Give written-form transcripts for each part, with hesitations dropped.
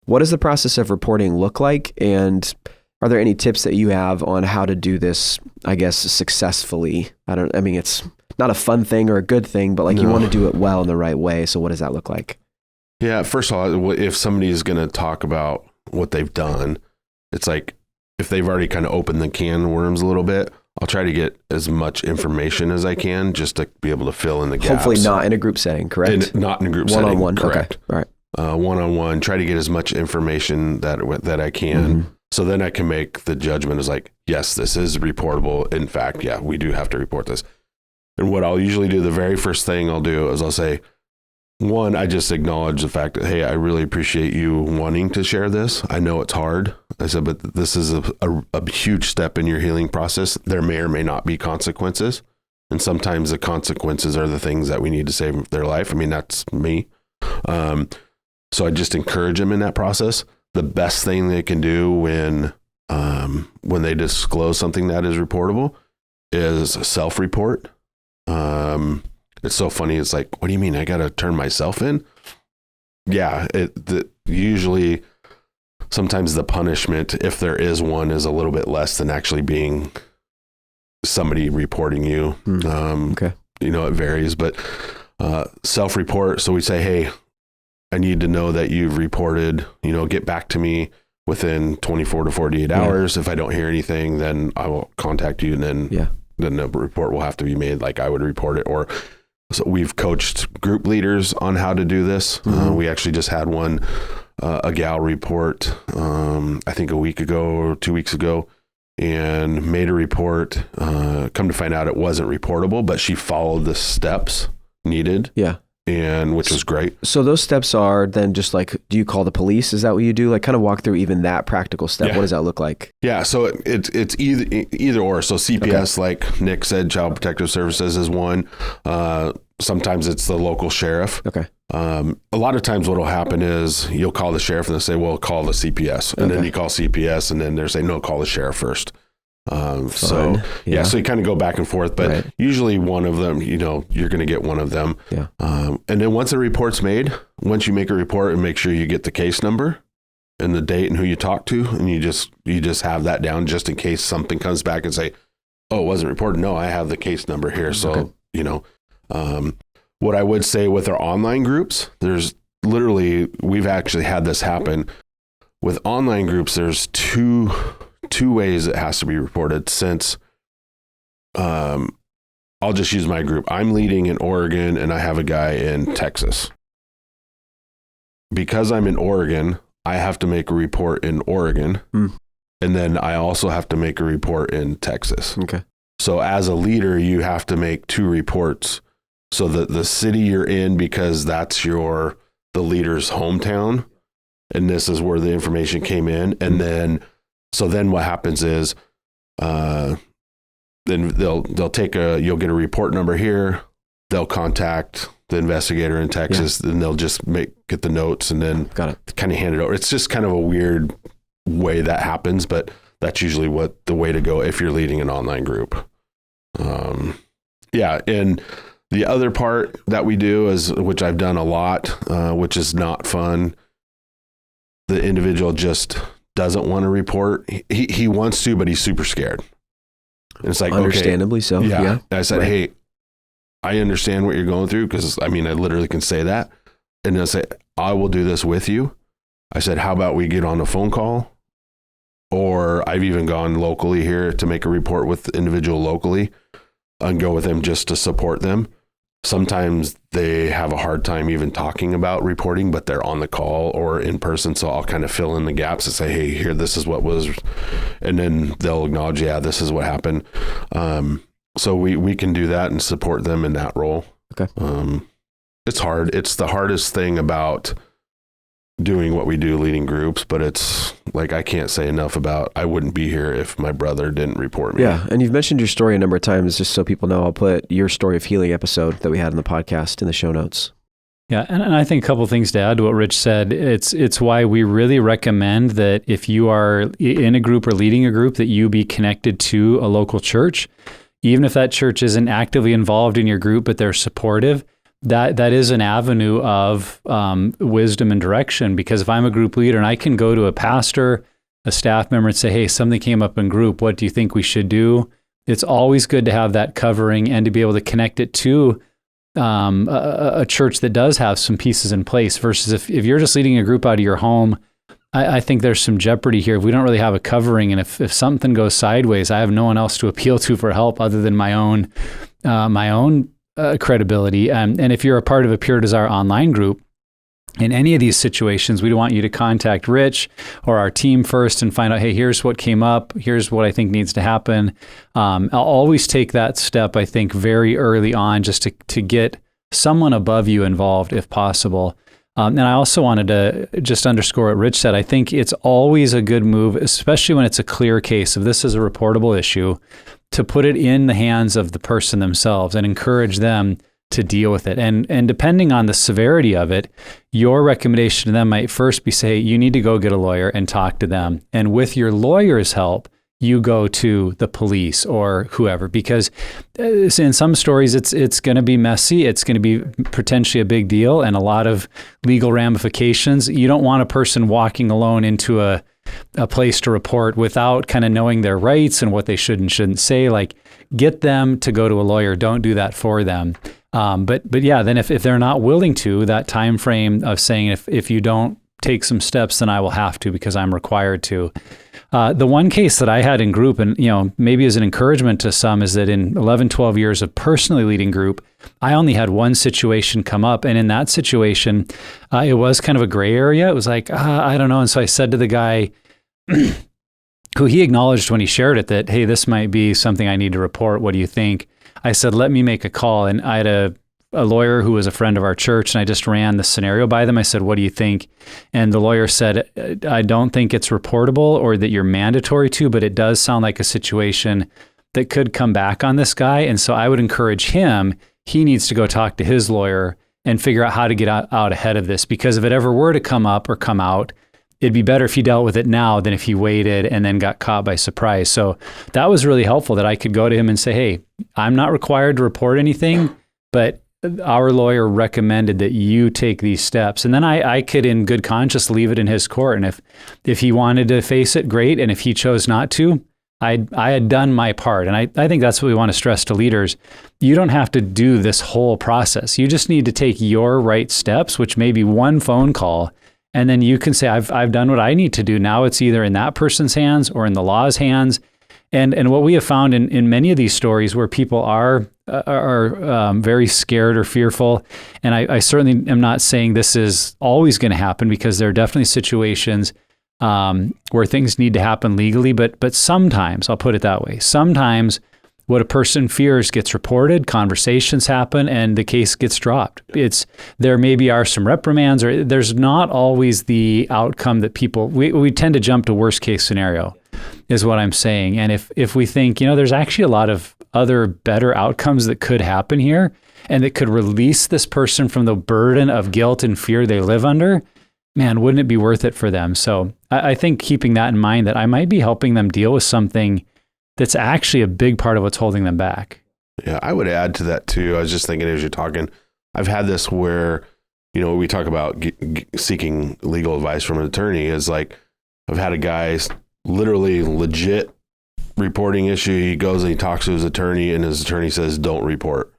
What does the process of reporting look like? And are there any tips that you have on how to do this, I guess, successfully? I mean, it's not a fun thing or a good thing, but you want to do it well in the right way. So what does that look like? Yeah. First of all, if somebody is going to talk about what they've done, it's like, if they've already kind of opened the can of worms a little bit, I'll try to get as much information as I can just to be able to fill in the gaps. Hopefully not in a group setting, correct? Not in a group setting. One-on-one. Correct. Okay. All right. One-on-one, try to get as much information that I can. Mm-hmm. So then I can make the judgment as yes, this is reportable. In fact, yeah, we do have to report this. And what I'll usually do, the very first thing I'll do is I'll say, one, I just acknowledge the fact that, hey, I really appreciate you wanting to share this. I know it's hard. I said, but this is a huge step in your healing process. There may or may not be consequences. And sometimes the consequences are the things that we need to save their life. I mean, that's me. So I just encourage them in that process. The best thing they can do when they disclose something that is reportable is self-report. It's so funny. It's what do you mean? I got to turn myself in? Yeah. Usually sometimes the punishment, if there is one, is a little bit less than actually being somebody reporting you. Okay. It varies, but self-report. So we say, hey, I need to know that you've reported, get back to me within 24 to 48 hours. If I don't hear anything, then I will contact you, and then the report will have to be made like I would report it. Or so we've coached group leaders on how to do this. Mm-hmm. We actually just had one, a gal report, I think a week ago or 2 weeks ago, and made a report. Come to find out it wasn't reportable, but she followed the steps needed. Yeah. And which was great. So those steps are then just do you call the police? Is that what you do? Kind of walk through even that practical step. Yeah. What does that look like? Yeah. So it's either or. So CPS, like Nick said, Child Protective Services is one. Sometimes it's the local sheriff. Okay. A lot of times what'll happen is you'll call the sheriff and they'll say, well, call the CPS. And then you call CPS and then they're saying, no, call the sheriff first. So you kind of go back and forth, but usually one of them, you're going to get one of them. Yeah. And then once a report's made, once you make a report, and make sure you get the case number and the date and who you talked to, and you just have that down just in case something comes back and say, oh, it wasn't reported. No, I have the case number here. So, what I would say with our online groups, there's literally, we've actually had this happen with online groups. There's two ways it has to be reported, since I'll just use my group. I'm leading in Oregon and I have a guy in Texas. Because I'm in Oregon, I have to make a report in Oregon. And then I also have to make a report in Texas. Okay. So as a leader, you have to make 2 reports. So that the city you're in, because that's the leader's hometown, and this is where the information came in. And then what happens is, then they'll you'll get a report number here. They'll contact the investigator in Texas, then they'll just get the notes and then kind of hand it over. It's just kind of a weird way that happens, but that's usually the way to go if you're leading an online group. And the other part that we do is, which I've done a lot, which is not fun. The individual just doesn't want to report. He wants to, but he's super scared. And it's understandably so. Yeah. I said, hey, I understand what you're going through, because I literally can say that. And I say, I will do this with you. I said, how about we get on a phone call? Or I've even gone locally here to make a report with the individual locally and go with them just to support them. Sometimes they have a hard time even talking about reporting, but they're on the call or in person. So I'll kind of fill in the gaps and say, hey, here, this is what was, and then they'll acknowledge, yeah, this is what happened. So we can do that and support them in that role. Okay. It's hard. It's the hardest thing about doing what we do, leading groups, but it's I can't say enough about, I wouldn't be here if my brother didn't report me. Yeah. And you've mentioned your story a number of times, just so people know. I'll put your story of healing episode that we had in the podcast in the show notes. Yeah. And I think a couple of things to add to what Rich said. It's why we really recommend that if you are in a group or leading a group, that you be connected to a local church. Even if that church isn't actively involved in your group, but they're supportive, that is an avenue of wisdom and direction. Because if I'm a group leader and I can go to a pastor, a staff member, and say, hey, something came up in group, what do you think we should do? It's always good to have that covering and to be able to connect it to a church that does have some pieces in place, versus if you're just leading a group out of your home. I think there's some jeopardy here if we don't really have a covering, and if something goes sideways, I have no one else to appeal to for help other than my own credibility. And if you're a part of a Pure Desire online group, in any of these situations, we'd want you to contact Rich or our team first and find out, hey, here's what came up. Here's what I think needs to happen. I'll always take that step, I think, very early on, just to get someone above you involved if possible. And I also wanted to just underscore what Rich said. I think it's always a good move, especially when it's a clear case, if this is a reportable issue, to put it in the hands of the person themselves and encourage them to deal with it. And depending on the severity of it, your recommendation to them might first be, say, you need to go get a lawyer and talk to them. And with your lawyer's help, you go to the police or whoever, because in some stories, it's going to be messy. It's going to be potentially a big deal and a lot of legal ramifications. You don't want a person walking alone into a place to report without kind of knowing their rights and what they should and shouldn't say. Like, get them to go to a lawyer. Don't do that for them. But yeah, then if they're not willing to, that time frame of saying, if you don't take some steps, then I will have to because I'm required to. The one case that I had in group, and maybe as an encouragement to some, is that in 11, 12 years of personally leading group, I only had one situation come up. And in that situation, it was kind of a gray area. It was like, I don't know. And so I said to the guy, who he acknowledged when he shared it, that, hey, this might be something I need to report. What do you think? I said, let me make a call. And I had a lawyer who was a friend of our church, and I just ran the scenario by them. I said, what do you think? And the lawyer said, I don't think it's reportable or that you're mandatory to, but it does sound like a situation that could come back on this guy. And so I would encourage him, he needs to go talk to his lawyer and figure out how to get out ahead of this. Because if it ever were to come up or come out, it'd be better if he dealt with it now than if he waited and then got caught by surprise. So that was really helpful, that I could go to him and say, hey, I'm not required to report anything, but our lawyer recommended that you take these steps. And then I could, in good conscience, leave it in his court. And if he wanted to face it, great. And if he chose not to, I had done my part. And I think that's what we want to stress to leaders. You don't have to do this whole process. You just need to take your right steps, which may be one phone call. And then you can say, I've done what I need to do. Now it's either in that person's hands or in the law's hands. And what we have found in many of these stories where people are very scared or fearful, and I certainly am not saying this is always going to happen, because there are definitely situations where things need to happen legally, but sometimes, I'll put it that way, sometimes what a person fears gets reported, conversations happen, and the case gets dropped. There maybe are some reprimands, or there's not always the outcome that we tend to jump to worst case scenario, is what I'm saying. And if we think, there's actually a lot of other better outcomes that could happen here, and that could release this person from the burden of guilt and fear they live under, man, wouldn't it be worth it for them? So I think keeping that in mind, that I might be helping them deal with something that's actually a big part of what's holding them back. Yeah, I would add to that too. I was just thinking as you're talking, I've had this where, we talk about seeking legal advice from an attorney, is like, I've had a guy literally legit reporting issue. He goes and he talks to his attorney, and his attorney says, don't report,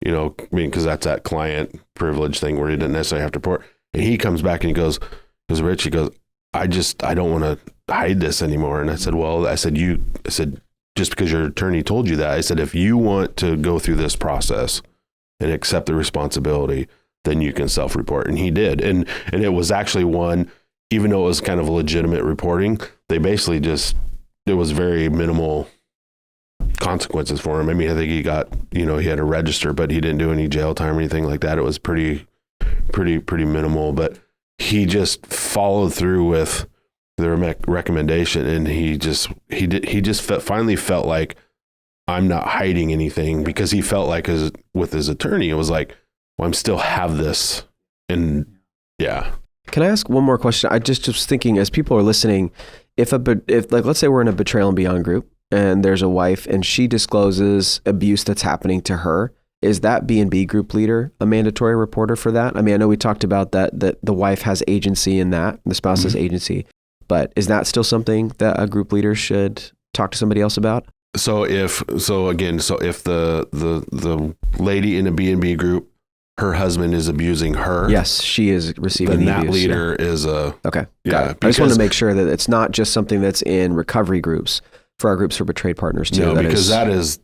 because that's that client privilege thing where he didn't necessarily have to report. And he comes back and he goes, Rich, I don't want to hide this anymore. And I said, just because your attorney told you that, I said, if you want to go through this process and accept the responsibility, then you can self-report. And he did. And it was actually one, even though it was kind of legitimate reporting, they basically it was very minimal consequences for him. I mean, I think he got, he had to register, but he didn't do any jail time or anything like that. It was pretty minimal, but he just followed through with the recommendation, and he finally felt like, I'm not hiding anything, because he felt like with his attorney, it was like, well, I'm still have this. And yeah. Can I ask one more question? I just was thinking, as people are listening, if let's say we're in a Betrayal and Beyond group, and there's a wife and she discloses abuse that's happening to her, is that B&B group leader a mandatory reporter for that? I mean, I know we talked about that the wife has agency in that, the spouse has agency, but is that still something that a group leader should talk to somebody else about? So if the lady in a B&B group, her husband is abusing her. Yes, she is receiving then the that abuse. leader is a Okay. Yeah, Got it. I just want to make sure that it's not just something that's in recovery groups for our groups for betrayed partners too. No, because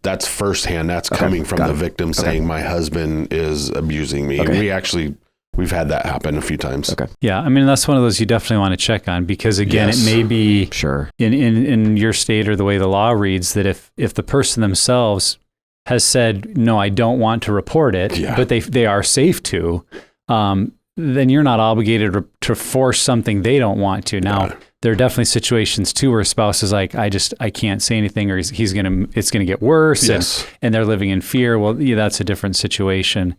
that's firsthand. That's coming from the victim saying my husband is abusing me. Okay. We've had that happen a few times. Okay. Yeah. I mean, that's one of those you definitely want to check on because again, it may be in your state or the way the law reads that if the person themselves has said, no, I don't want to report it, but they are safe to, then you're not obligated to force something they don't want to. Now, there are definitely situations too where a spouse is like, I can't say anything, or it's going to get worse, and they're living in fear. Well, that's a different situation.